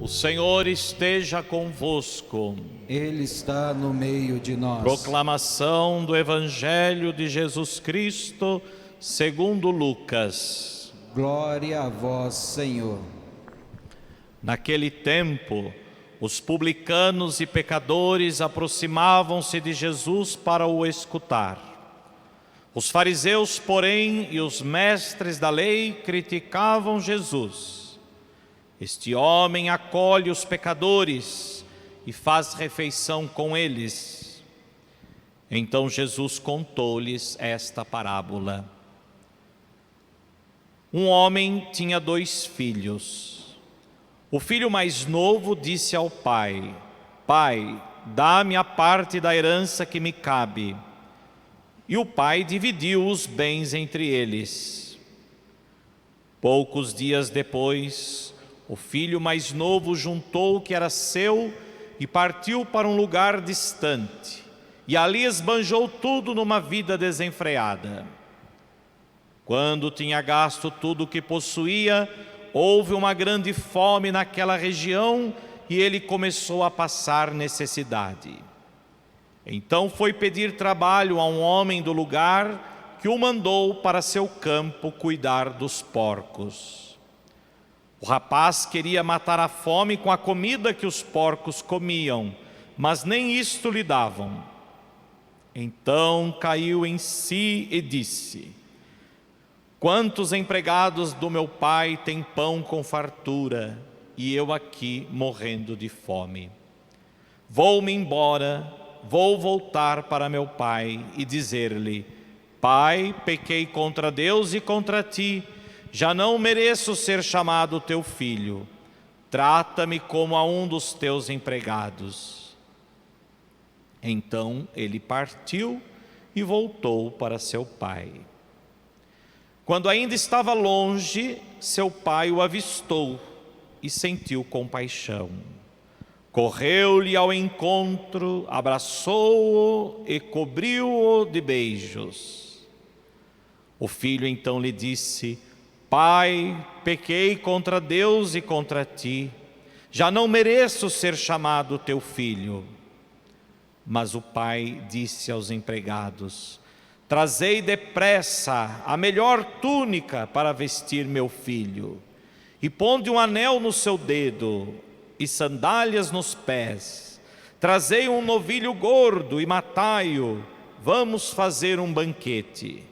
O Senhor esteja convosco. Ele está no meio de nós. Proclamação do Evangelho de Jesus Cristo, segundo Lucas. Glória a vós, Senhor. Naquele tempo, os publicanos e pecadores aproximavam-se de Jesus para o escutar. Os fariseus, porém, e os mestres da lei criticavam Jesus. Este homem acolhe os pecadores e faz refeição com eles. Então Jesus contou-lhes esta parábola. Um homem tinha 2 filhos. O filho mais novo disse ao pai: Pai, dá-me a parte da herança que me cabe. E o pai dividiu os bens entre eles. Poucos dias depois, o filho mais novo juntou o que era seu e partiu para um lugar distante. E ali esbanjou tudo numa vida desenfreada. Quando tinha gasto tudo o que possuía, houve uma grande fome naquela região e ele começou a passar necessidade. Então foi pedir trabalho a um homem do lugar que o mandou para seu campo cuidar dos porcos. O rapaz queria matar a fome com a comida que os porcos comiam, mas nem isto lhe davam. Então caiu em si e disse: Quantos empregados do meu pai têm pão com fartura, e eu aqui morrendo de fome? Vou-me embora, vou voltar para meu pai e dizer-lhe: Pai, pequei contra Deus e contra ti, já não mereço ser chamado teu filho. Trata-me como a um dos teus empregados. Então ele partiu e voltou para seu pai. Quando ainda estava longe, seu pai o avistou e sentiu compaixão. Correu-lhe ao encontro, abraçou-o e cobriu-o de beijos. O filho então lhe disse: Pai, pequei contra Deus e contra ti, já não mereço ser chamado teu filho. Mas o pai disse aos empregados: Trazei depressa a melhor túnica para vestir meu filho, e ponde um anel no seu dedo e sandálias nos pés. Trazei um novilho gordo e matai-o, vamos fazer um banquete.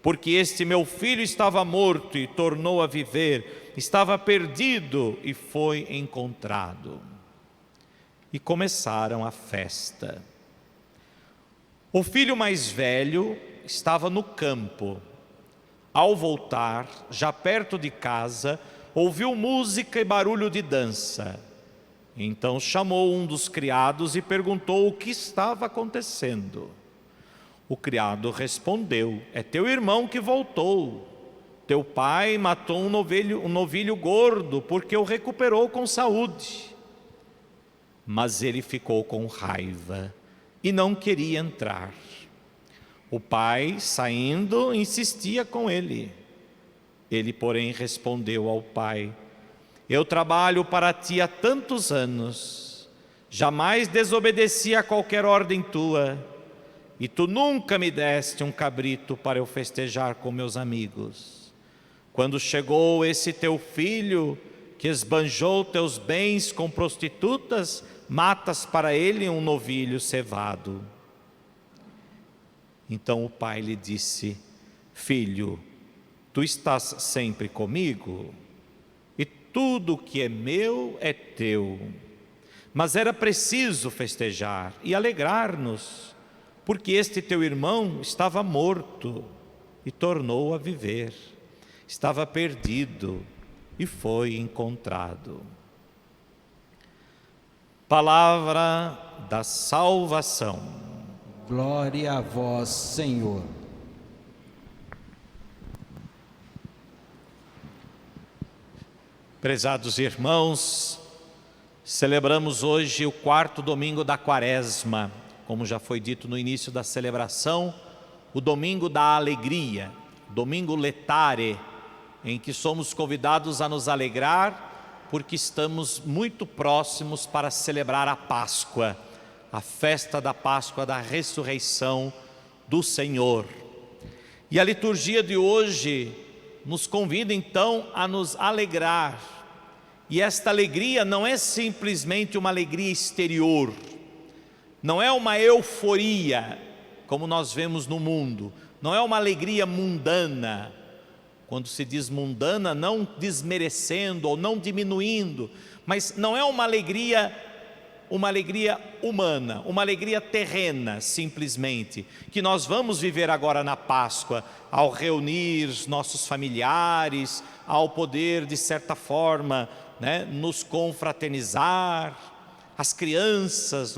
Porque este meu filho estava morto e tornou a viver, estava perdido e foi encontrado. E começaram a festa. O filho mais velho estava no campo. Ao voltar, já perto de casa, ouviu música e barulho de dança. Então chamou um dos criados e perguntou o que estava acontecendo. O criado respondeu: É teu irmão que voltou. Teu pai matou um novilho gordo porque o recuperou com saúde. Mas ele ficou com raiva e não queria entrar. O pai, saindo, insistia com ele. Ele, porém, respondeu ao pai: Eu trabalho para ti há tantos anos, jamais desobedeci a qualquer ordem tua, e tu nunca me deste um cabrito para eu festejar com meus amigos. Quando chegou esse teu filho, que esbanjou teus bens com prostitutas, matas para ele um novilho cevado. Então o pai lhe disse: Filho, tu estás sempre comigo, e tudo que é meu é teu. Mas era preciso festejar e alegrar-nos, porque este teu irmão estava morto e tornou a viver. Estava perdido e foi encontrado. Palavra da salvação. Glória a vós, Senhor. Prezados irmãos, celebramos hoje o 4º domingo da Quaresma, como já foi dito no início da celebração, o domingo da alegria, domingo letare, em que somos convidados a nos alegrar porque estamos muito próximos para celebrar a Páscoa, a festa da Páscoa, da ressurreição do Senhor. E a liturgia de hoje nos convida então a nos alegrar. E esta alegria não é simplesmente uma alegria exterior, não é uma euforia como nós vemos no mundo, não é uma alegria mundana. Quando se diz mundana, não desmerecendo ou não diminuindo, mas não é uma alegria humana, uma alegria terrena simplesmente, que nós vamos viver agora na Páscoa, ao reunir nossos familiares, ao poder de certa forma, nos confraternizar, as crianças,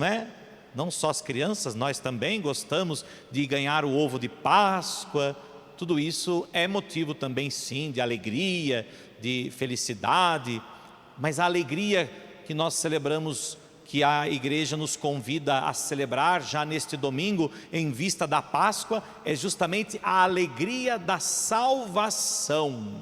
não só as crianças, nós também gostamos de ganhar o ovo de Páscoa. Tudo isso é motivo também sim de alegria, de felicidade, mas a alegria que nós celebramos, que a igreja nos convida a celebrar já neste domingo, em vista da Páscoa, é justamente a alegria da salvação,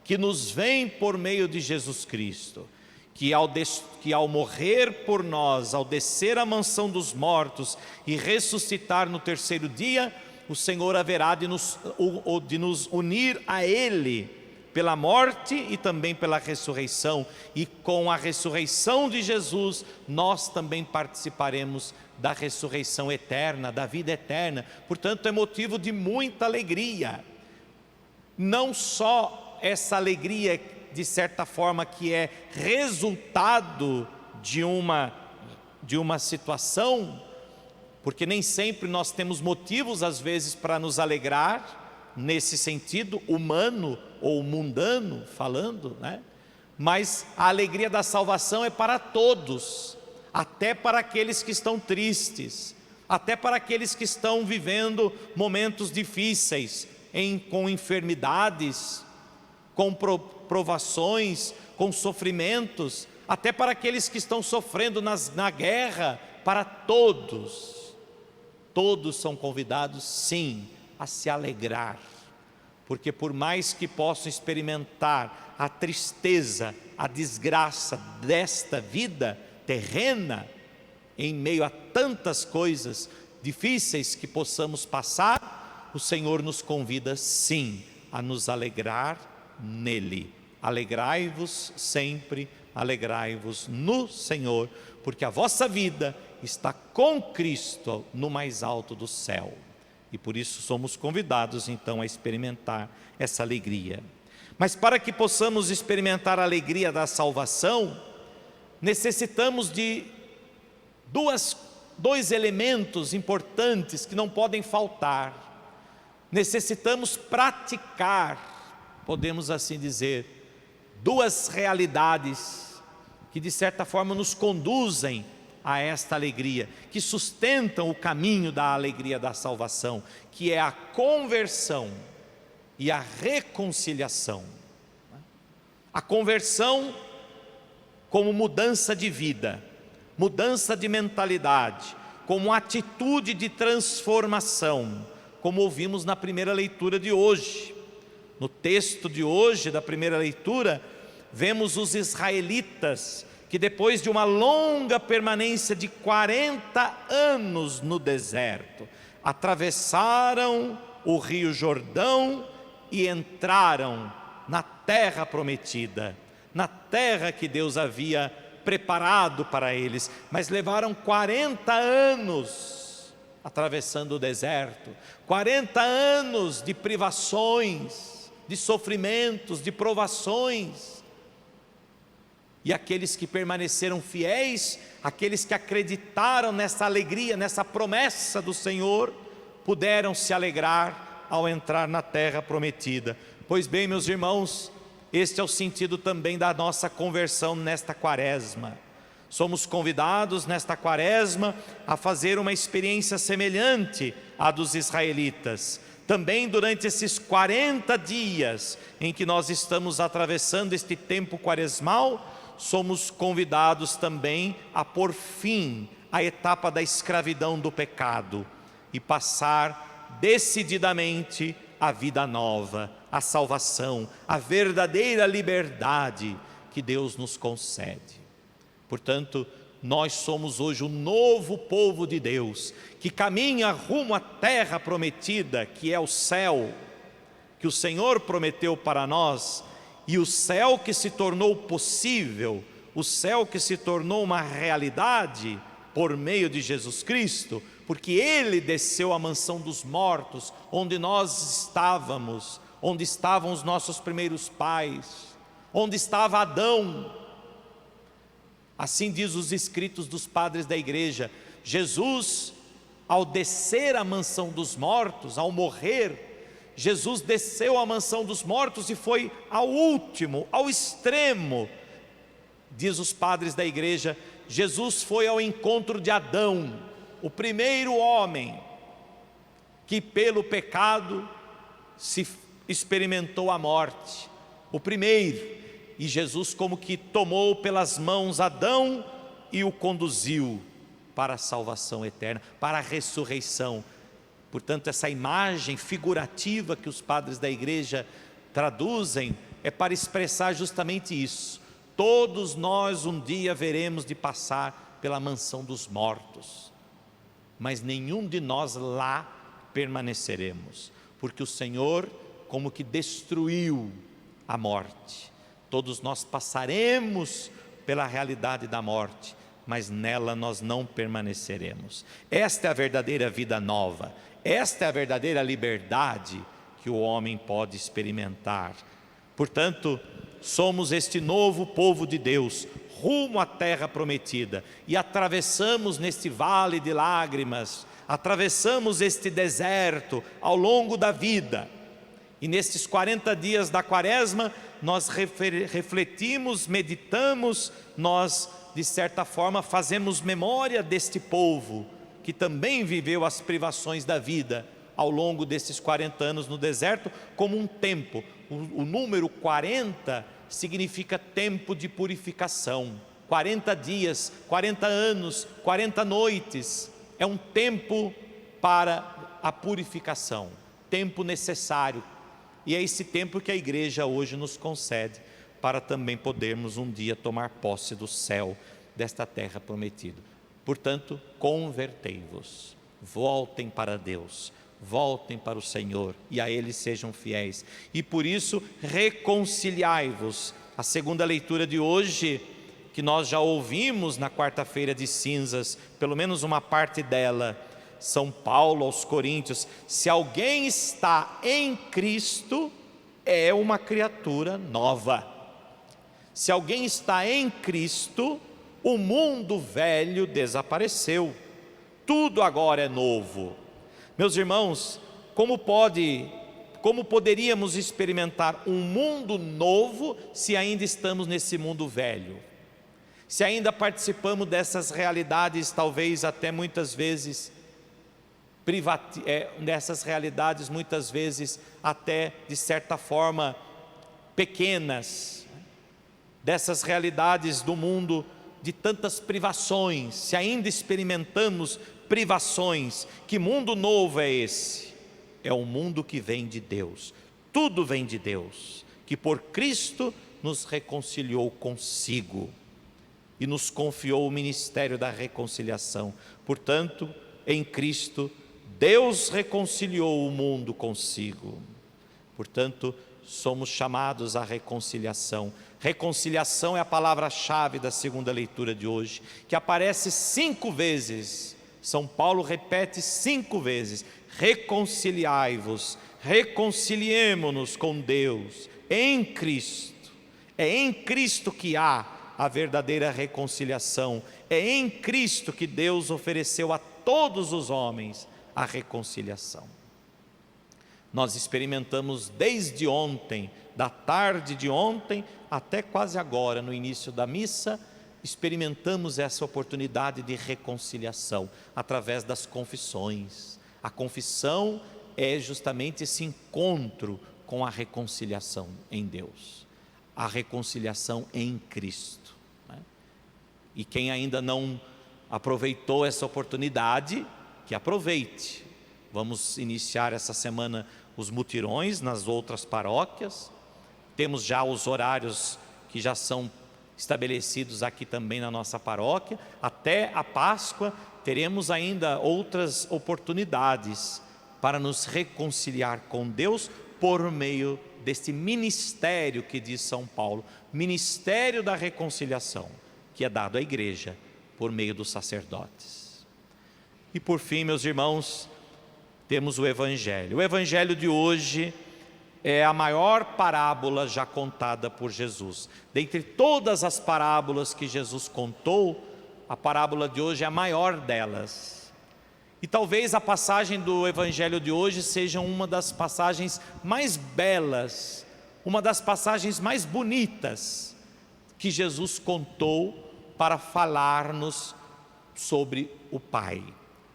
que nos vem por meio de Jesus Cristo, que ao morrer por nós, ao descer à mansão dos mortos e ressuscitar no terceiro dia, o Senhor haverá de nos unir a Ele, pela morte e também pela ressurreição, e com a ressurreição de Jesus, nós também participaremos da ressurreição eterna, da vida eterna. Portanto, é motivo de muita alegria, não só essa alegria, de certa forma, que é resultado de uma situação, porque nem sempre nós temos motivos às vezes para nos alegrar, nesse sentido humano ou mundano falando, mas a alegria da salvação é para todos, até para aqueles que estão tristes, até para aqueles que estão vivendo momentos difíceis, com enfermidades, com provações, com sofrimentos, até para aqueles que estão sofrendo na guerra, para todos. Todos são convidados, sim, a se alegrar, porque por mais que possam experimentar a tristeza, a desgraça desta vida terrena, em meio a tantas coisas difíceis que possamos passar, o Senhor nos convida, sim, a nos alegrar nele. Alegrai-vos sempre, alegrai-vos no Senhor, porque a vossa vida está com Cristo no mais alto do céu, e por isso somos convidados então a experimentar essa alegria. Mas para que possamos experimentar a alegria da salvação, necessitamos de dois elementos importantes que não podem faltar. Necessitamos praticar, podemos assim dizer, duas realidades que de certa forma nos conduzem a esta alegria, que sustentam o caminho da alegria da salvação, que é a conversão e a reconciliação. A conversão como mudança de vida, mudança de mentalidade, como atitude de transformação, como ouvimos na primeira leitura de hoje. No texto de hoje, da primeira leitura, vemos os israelitas que depois de uma longa permanência de 40 anos no deserto, atravessaram o rio Jordão e entraram na terra prometida, na terra que Deus havia preparado para eles, mas levaram 40 anos atravessando o deserto, 40 anos de privações, de sofrimentos, de provações. E aqueles que permaneceram fiéis, aqueles que acreditaram nessa alegria, nessa promessa do Senhor, puderam se alegrar ao entrar na terra prometida. Pois bem, meus irmãos, este é o sentido também da nossa conversão nesta quaresma. Somos convidados nesta quaresma a fazer uma experiência semelhante à dos israelitas. Também durante esses 40 dias em que nós estamos atravessando este tempo quaresmal, somos convidados também a pôr fim à etapa da escravidão do pecado e passar decididamente a vida nova, a salvação, a verdadeira liberdade que Deus nos concede. Portanto, nós somos hoje o novo povo de Deus, que caminha rumo à terra prometida, que é o céu, que o Senhor prometeu para nós, e o céu que se tornou possível, o céu que se tornou uma realidade por meio de Jesus Cristo, porque Ele desceu à mansão dos mortos, onde nós estávamos, onde estavam os nossos primeiros pais, onde estava Adão. Assim diz os escritos dos padres da igreja. Jesus, ao descer à mansão dos mortos, ao morrer, Jesus desceu à mansão dos mortos e foi ao último, ao extremo. Diz os padres da igreja, Jesus foi ao encontro de Adão, o primeiro homem que pelo pecado se experimentou a morte, o primeiro. E Jesus como que tomou pelas mãos Adão e o conduziu para a salvação eterna, para a ressurreição. Portanto, essa imagem figurativa que os padres da igreja traduzem é para expressar justamente isso. Todos nós um dia veremos de passar pela mansão dos mortos, mas nenhum de nós lá permaneceremos, porque o Senhor como que destruiu a morte. Todos nós passaremos pela realidade da morte, mas nela nós não permaneceremos. Esta é a verdadeira vida nova, esta é a verdadeira liberdade que o homem pode experimentar. Portanto, somos este novo povo de Deus, rumo à terra prometida, e atravessamos neste vale de lágrimas, atravessamos este deserto ao longo da vida. E nestes 40 dias da quaresma, nós refletimos, meditamos, nós de certa forma fazemos memória deste povo, que também viveu as privações da vida ao longo desses 40 anos no deserto, como um tempo. O número 40 significa tempo de purificação, 40 dias, 40 anos, 40 noites, é um tempo para a purificação, tempo necessário. E é esse tempo que a igreja hoje nos concede, para também podermos um dia tomar posse do céu, desta terra prometida. Portanto, convertei-vos, voltem para Deus, voltem para o Senhor, e a Ele sejam fiéis. E por isso, reconciliai-vos. A segunda leitura de hoje, que nós já ouvimos na quarta-feira de cinzas, pelo menos uma parte dela, São Paulo aos Coríntios: se alguém está em Cristo, é uma criatura nova. Se alguém está em Cristo, o mundo velho desapareceu, tudo agora é novo. Meus irmãos, como poderíamos experimentar um mundo novo se ainda estamos nesse mundo velho? Se ainda participamos dessas realidades, talvez até muitas vezes nessas realidades muitas vezes até de certa forma pequenas, dessas realidades do mundo de tantas privações, se ainda experimentamos privações, que mundo novo é esse? É um mundo que vem de Deus, tudo vem de Deus, que por Cristo nos reconciliou consigo e nos confiou o ministério da reconciliação. Portanto, em Cristo, Deus reconciliou o mundo consigo. Portanto, somos chamados à reconciliação. Reconciliação é a palavra-chave da segunda leitura de hoje, que aparece 5 vezes. São Paulo repete 5 vezes: reconciliai-vos, reconciliemo-nos com Deus em Cristo. É em Cristo que há a verdadeira reconciliação. É em Cristo que Deus ofereceu a todos os homens a reconciliação. Nós experimentamos desde ontem, da tarde de ontem até quase agora, no início da missa, experimentamos essa oportunidade de reconciliação através das confissões. A confissão é justamente esse encontro com a reconciliação em Deus, a reconciliação em Cristo, né? E quem ainda não aproveitou essa oportunidade, que aproveite. Vamos iniciar essa semana os mutirões nas outras paróquias. Temos já os horários que já são estabelecidos aqui também na nossa paróquia. Até a Páscoa teremos ainda outras oportunidades para nos reconciliar com Deus por meio deste ministério que diz São Paulo, ministério da reconciliação, que é dado à igreja por meio dos sacerdotes. E por fim, meus irmãos, temos o Evangelho. O Evangelho de hoje é a maior parábola já contada por Jesus. Dentre todas as parábolas que Jesus contou, a parábola de hoje é a maior delas. E talvez a passagem do Evangelho de hoje seja uma das passagens mais belas, uma das passagens mais bonitas que Jesus contou para falar-nos sobre o Pai,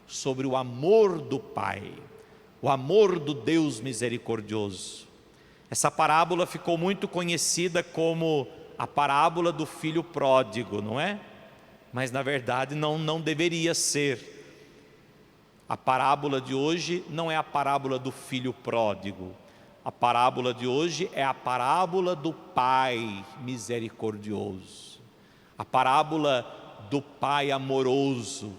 sobre o amor do Pai, o amor do Deus misericordioso. Essa parábola ficou muito conhecida como a parábola do filho pródigo, não é? Mas na verdade não deveria ser. A parábola de hoje não é a parábola do filho pródigo. A parábola de hoje é a parábola do Pai misericordioso. A parábola do Pai amoroso.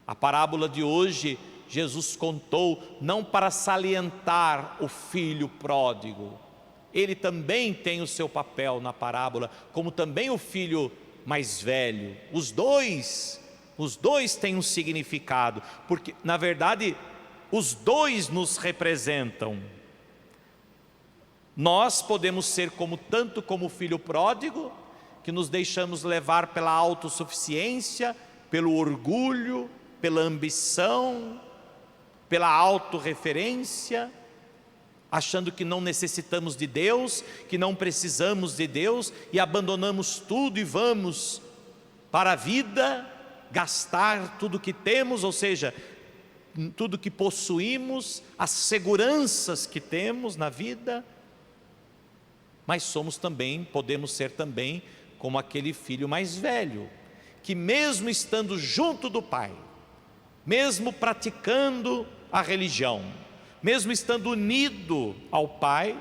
A parábola de hoje Jesus contou não para salientar o filho pródigo. Ele também tem o seu papel na parábola, como também o filho mais velho. Os dois têm um significado, porque na verdade os dois nos representam. Nós podemos ser tanto como o filho pródigo, que nos deixamos levar pela autossuficiência, pelo orgulho, pela ambição, pela autorreferência, achando que não necessitamos de Deus, que não precisamos de Deus, e abandonamos tudo e vamos para a vida gastar tudo que temos, ou seja, tudo que possuímos, as seguranças que temos na vida. Mas podemos ser também como aquele filho mais velho, que mesmo estando junto do Pai, mesmo praticando a religião, mesmo estando unido ao Pai,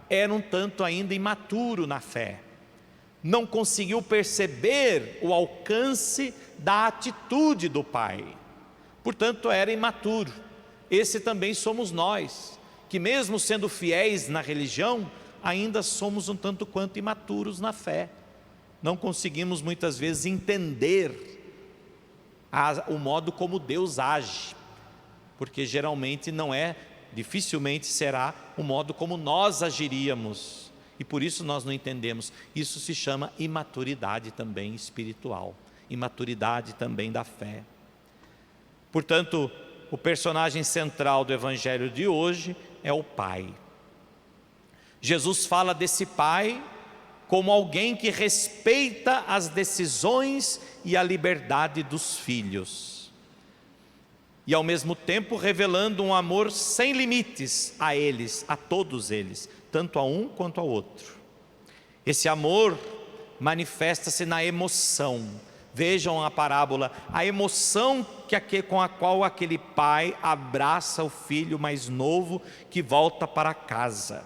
era um tanto ainda imaturo na fé. Não conseguiu perceber o alcance da atitude do Pai. Portanto, era imaturo. Esse também somos nós, que mesmo sendo fiéis na religião, ainda somos um tanto quanto imaturos na fé. Não conseguimos muitas vezes entender o modo como Deus age, porque geralmente dificilmente será o modo como nós agiríamos, e por isso nós não entendemos. Isso se chama imaturidade também espiritual, imaturidade também da fé. Portanto, o personagem central do Evangelho de hoje é o Pai. Jesus fala desse Pai como alguém que respeita as decisões e a liberdade dos filhos, e ao mesmo tempo revelando um amor sem limites a eles, a todos eles, tanto a um quanto ao outro. Esse amor manifesta-se na emoção. Vejam a parábola, a emoção com a qual aquele pai abraça o filho mais novo que volta para casa,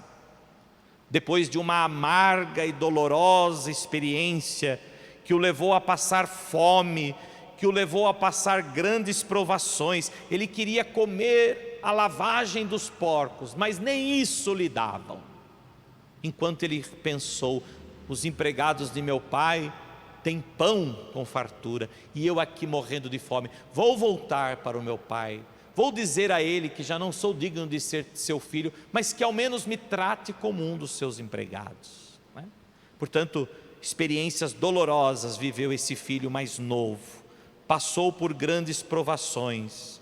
depois de uma amarga e dolorosa experiência que o levou a passar fome, que o levou a passar grandes provações. Ele queria comer a lavagem dos porcos, mas nem isso lhe davam. Enquanto ele pensou: os empregados de meu pai têm pão com fartura, e eu aqui morrendo de fome. Vou voltar para o meu pai, vou dizer a ele que já não sou digno de ser seu filho, mas que ao menos me trate como um dos seus empregados, não é? Portanto, experiências dolorosas viveu esse filho mais novo, passou por grandes provações.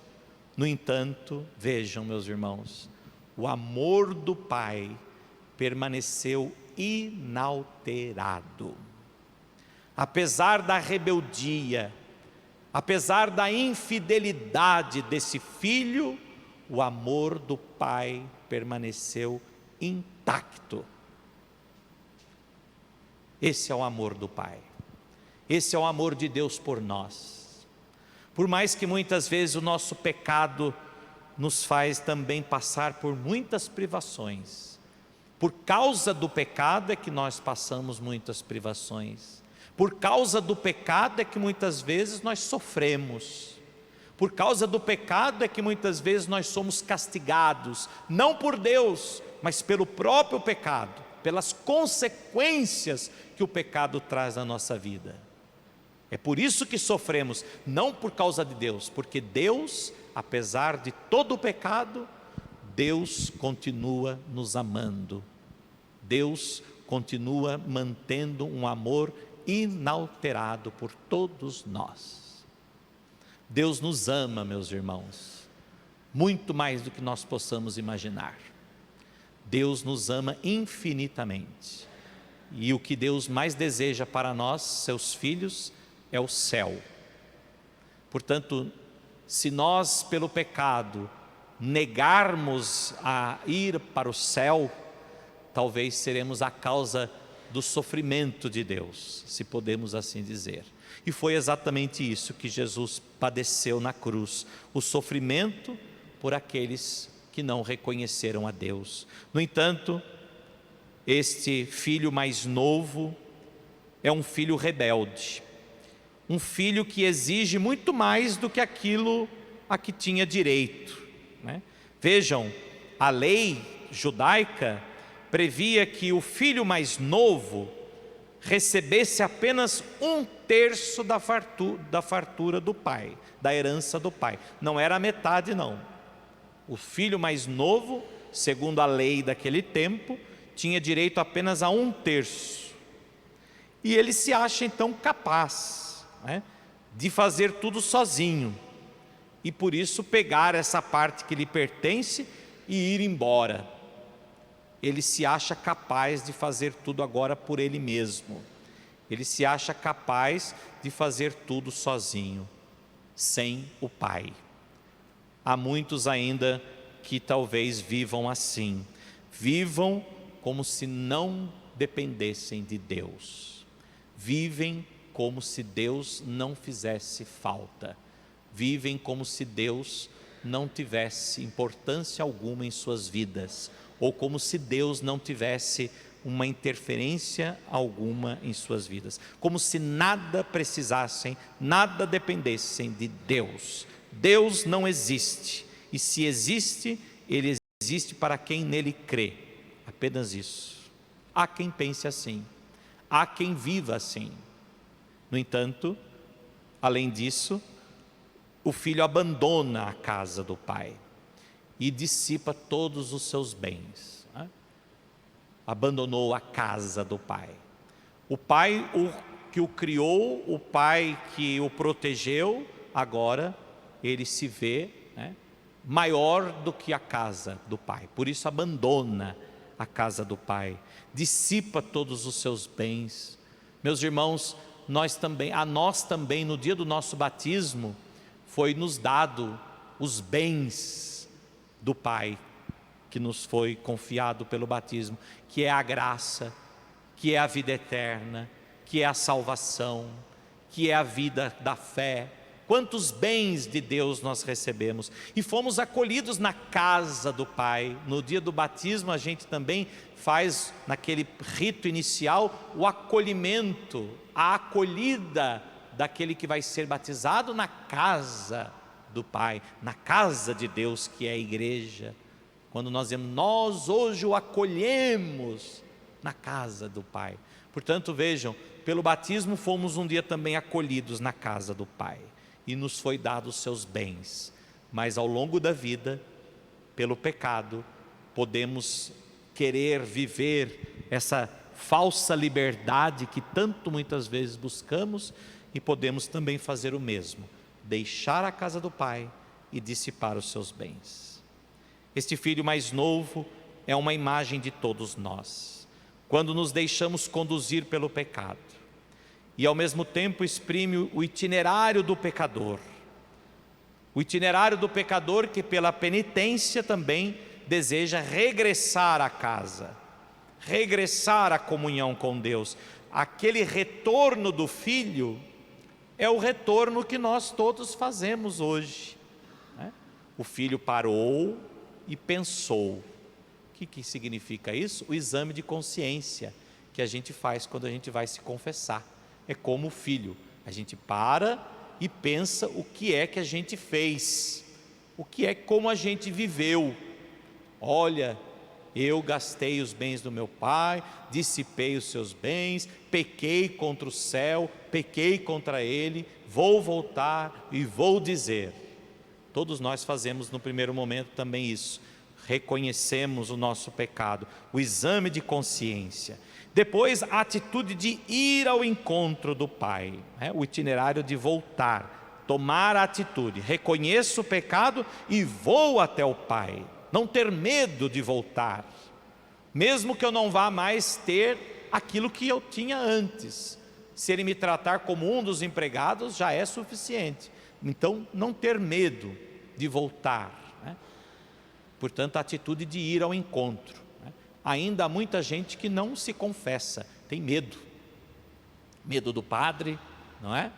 No entanto, vejam, meus irmãos, o amor do Pai permaneceu inalterado. Apesar da rebeldia, apesar da infidelidade desse filho, o amor do Pai permaneceu intacto. Esse é o amor do Pai. Esse é o amor de Deus por nós. Por mais que muitas vezes o nosso pecado nos faz também passar por muitas privações. Por causa do pecado é que nós passamos muitas privações. Por causa do pecado é que muitas vezes nós sofremos. Por causa do pecado é que muitas vezes nós somos castigados, não por Deus, mas pelo próprio pecado, pelas consequências que o pecado traz na nossa vida. É por isso que sofremos, não por causa de Deus, porque Deus, apesar de todo o pecado, Deus continua nos amando. Deus continua mantendo um amor inalterado por todos nós. Deus nos ama, meus irmãos, muito mais do que nós possamos imaginar. Deus nos ama infinitamente. E o que Deus mais deseja para nós, seus filhos, é o céu. Portanto, se nós pelo pecado negarmos a ir para o céu, talvez seremos a causa do sofrimento de Deus, se podemos assim dizer. E foi exatamente isso que Jesus padeceu na cruz, o sofrimento por aqueles que não reconheceram a Deus. No entanto, este filho mais novo é um filho rebelde, um filho que exige muito mais do que aquilo a que tinha direito, né? Vejam, a lei judaica previa que o filho mais novo recebesse apenas 1/3 da fartura do pai, da herança do pai. Não era a metade, não. O filho mais novo, segundo a lei daquele tempo, tinha direito apenas a 1/3. E ele se acha então capaz, né, de fazer tudo sozinho. E por isso pegar essa parte que lhe pertence e ir embora. Ele se acha capaz de fazer tudo agora por ele mesmo. Ele se acha capaz de fazer tudo sozinho, sem o pai. Há muitos ainda que talvez vivam assim. Vivam como se não dependessem de Deus. Vivem como se Deus não fizesse falta. Vivem como se Deus não tivesse importância alguma em suas vidas, ou como se Deus não tivesse uma interferência alguma em suas vidas, como se nada precisassem, nada dependessem de Deus. Deus não existe, e se existe, Ele existe para quem nele crê, apenas isso. Há quem pense assim, há quem viva assim. No entanto, além disso, o filho abandona a casa do pai e dissipa todos os seus bens, né? Abandonou a casa do pai. O pai que o criou, o pai que o protegeu, agora ele se vê, né, maior do que a casa do pai. Por isso abandona a casa do pai, dissipa todos os seus bens. Meus irmãos, a nós também no dia do nosso batismo foi nos dado os bens do Pai, que nos foi confiado pelo batismo, que é a graça, que é a vida eterna, que é a salvação, que é a vida da fé. Quantos bens de Deus nós recebemos, e fomos acolhidos na casa do Pai. No dia do batismo a gente também faz, naquele rito inicial, o acolhimento, a acolhida daquele que vai ser batizado na casa do Pai, na casa de Deus, que é a igreja. Quando nós dizemos, nós hoje o acolhemos na casa do Pai. Portanto, vejam, pelo batismo fomos um dia também acolhidos na casa do Pai, e nos foi dado os seus bens. Mas ao longo da vida, pelo pecado, podemos querer viver essa falsa liberdade que tanto muitas vezes buscamos, e podemos também fazer o mesmo, deixar a casa do Pai e dissipar os seus bens. Este filho mais novo é uma imagem de todos nós, quando nos deixamos conduzir pelo pecado, e ao mesmo tempo exprime o itinerário do pecador. O itinerário do pecador que pela penitência também deseja regressar à casa, regressar à comunhão com Deus. Aquele retorno do filho é o retorno que nós todos fazemos hoje, né? O filho parou e pensou. O que significa isso? O exame de consciência que a gente faz quando a gente vai se confessar. é como o filho. A gente para e pensa o que é que a gente fez, o que é como a gente viveu. Olha, eu gastei os bens do meu pai, dissipei os seus bens, pequei contra o céu, pequei contra ele, vou voltar e vou dizer. Todos nós fazemos no primeiro momento também isso, reconhecemos o nosso pecado, o exame de consciência. Depois a atitude de ir ao encontro do Pai, o itinerário de voltar, tomar a atitude, reconheço o pecado e vou até o Pai. Não ter medo de voltar, mesmo que eu não vá mais ter aquilo que eu tinha antes. Se ele me tratar como um dos empregados, já é suficiente. Então, não ter medo de voltar, Portanto, a atitude de ir ao encontro. Ainda há muita gente que não se confessa, tem medo. Medo do padre, não é?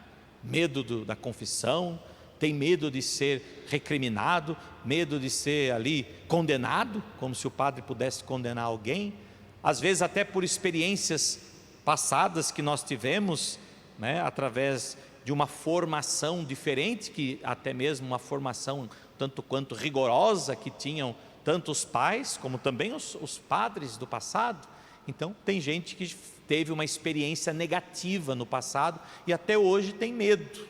Medo da confissão, tem medo de ser recriminado, medo de ser ali condenado, como se o padre pudesse condenar alguém. Às vezes até por experiências passadas que nós tivemos, através de uma formação diferente, que até mesmo uma formação tanto quanto rigorosa que tinham tanto os pais como também os padres do passado. Então tem gente que teve uma experiência negativa no passado e até hoje tem medo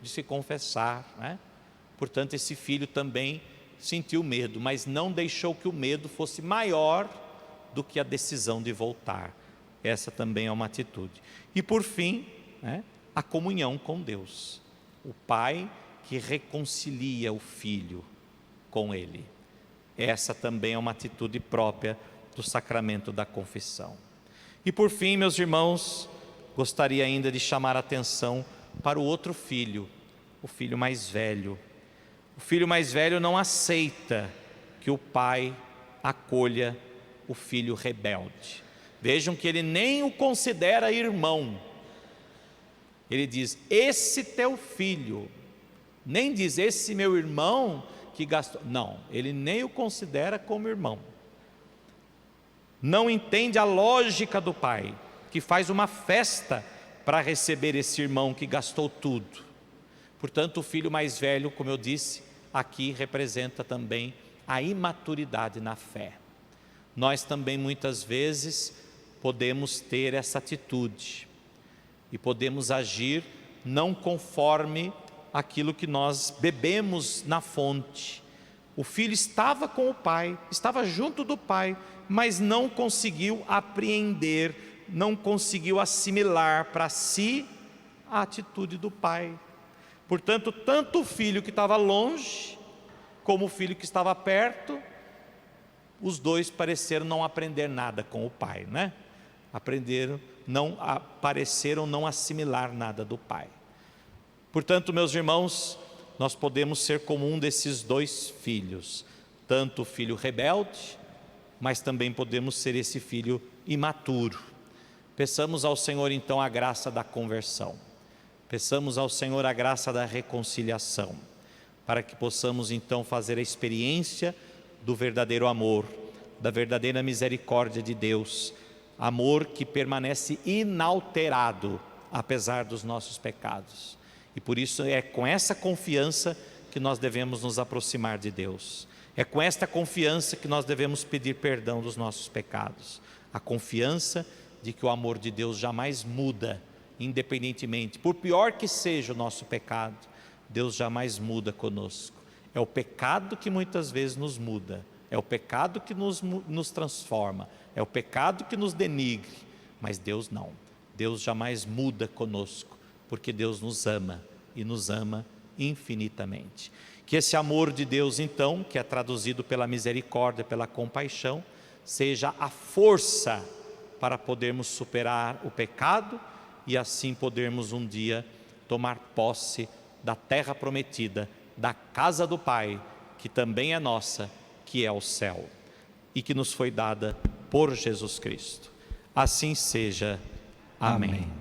de se confessar, Portanto, esse filho também sentiu medo, mas não deixou que o medo fosse maior do que a decisão de voltar. Essa também é uma atitude. E por fim, a comunhão com Deus, o pai que reconcilia o filho com ele. Essa também é uma atitude própria do sacramento da confissão. E por fim, meus irmãos, gostaria ainda de chamar a atenção para o outro filho, o filho mais velho. O filho mais velho não aceita que o pai acolha o filho rebelde. Vejam que ele nem o considera irmão. Ele diz, esse teu filho, nem diz esse meu irmão que gastou. Não, ele nem o considera como irmão. Não entende a lógica do pai, que faz uma festa para receber esse irmão que gastou tudo. Portanto, o filho mais velho, como eu disse, aqui representa também a imaturidade na fé. Nós também muitas vezes podemos ter essa atitude e podemos agir não conforme aquilo que nós bebemos na fonte. O filho estava com o pai, estava junto do pai, mas não conseguiu apreender, não conseguiu assimilar para si a atitude do pai. Portanto, tanto o filho que estava longe, como o filho que estava perto, os dois pareceram não aprender nada com o pai, pareceram não assimilar nada do pai. Portanto, meus irmãos, nós podemos ser como um desses dois filhos, tanto o filho rebelde, mas também podemos ser esse filho imaturo. Peçamos ao Senhor então a graça da conversão, peçamos ao Senhor a graça da reconciliação, para que possamos então fazer a experiência do verdadeiro amor, da verdadeira misericórdia de Deus, amor que permanece inalterado, apesar dos nossos pecados. E por isso é com essa confiança que nós devemos nos aproximar de Deus. É com esta confiança que nós devemos pedir perdão dos nossos pecados. A confiança de que o amor de Deus jamais muda, independentemente, por pior que seja o nosso pecado, Deus jamais muda conosco. É o pecado que muitas vezes nos muda, é o pecado que nos transforma, é o pecado que nos denigre, mas Deus não. Deus jamais muda conosco, porque Deus nos ama e nos ama infinitamente. Que esse amor de Deus então, que é traduzido pela misericórdia, pela compaixão, seja a força para podermos superar o pecado e assim podermos um dia tomar posse da terra prometida, da casa do Pai, que também é nossa, que é o céu e que nos foi dada por Jesus Cristo. Assim seja. Amém.